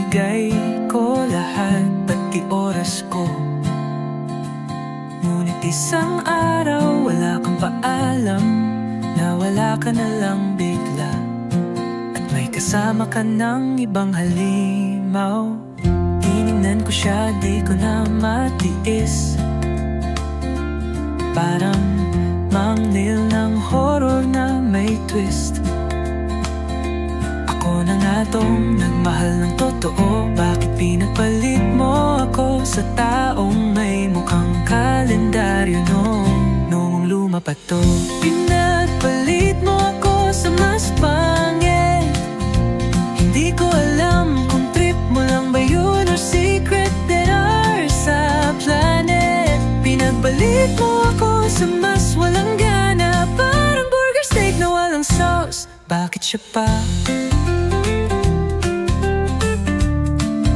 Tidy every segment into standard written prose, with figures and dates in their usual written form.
Ibinigay ko lahat, pati oras ko. Ngunit isang araw wala kang paalam, nawala ka na lang bigla. At may kasama ka ng ibang halimaw. Tinignan ko siya, di ko na matiis. Parang mangnil ng horror na may twist. Ako na nga tong nagmahal ng totoo. Bakit pinagpalit mo ako sa taong may mukhang kalendaryo noong luma pa to? Pinagpalit mo ako sa mas pangit. Hindi ko alam kung trip mo lang ba yun or secret that ours sa planet. Pinagpalit mo ako sa mas walang gana, parang burger steak na walang sauce. Bakit siya pa?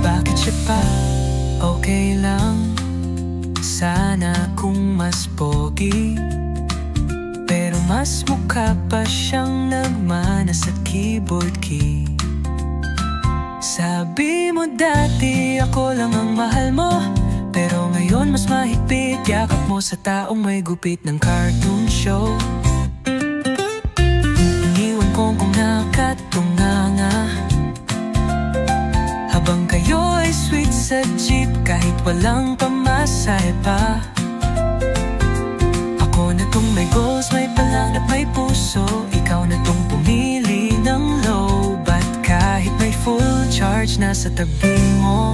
Bakit siya pa? Okay lang sana kung mas pogi, pero mas mukha pa siyang nagmana sa keyboard key. Sabi mo dati ako lang ang mahal mo, pero ngayon mas mahigpit yakap mo sa taong may gupit ng cartoon show. Iniwan kong nakatunganga habang kayo ay sweet sa jeep kahit walang pamasahe pa. Ako na tong may goals, may palang at may puso. Ikaw na tong pumili ng low, but kahit may full charge na sa tabi mo.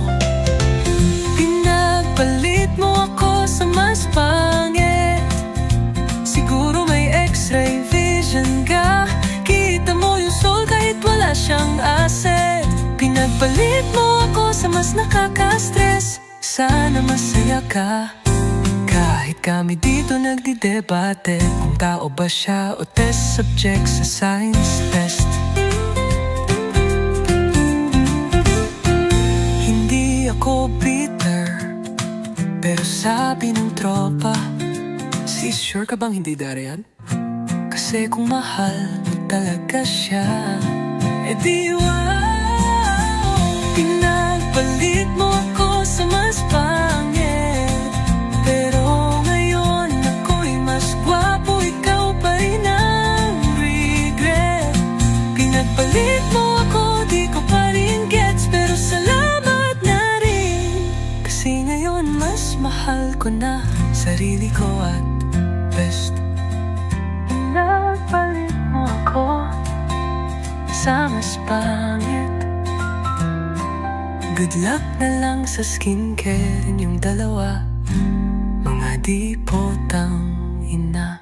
Pinagpalit mo ako sa mas pangit. Siguro may x-ray vision ka, kita mo yung soul kahit wala siyang asset. Pinagpalit mo ako sa mas nakaka-stress. Sana masaya ka. Kahit kami dito nagdidebate kung tao ba siya o test subject sa science test. Hindi ako bitter, pero sabi ng tropa, sis, sure ka bang hindi darayan? Kasi kung mahal mo talaga siya, edi wow. Pinagpalit mo ako sa mas pangit, pero ngayon ako'y mas gwapo. Ikaw pa rin ang regret. Pinagpalit mo ako, di ko pa rin gets, pero salamat na rin. Kasi ngayon mas mahal ko na sarili ko at best. Pinagpalit mo ako sa mas pangit. Good luck na lang sa skincare yung dalawa, mga di potang ina.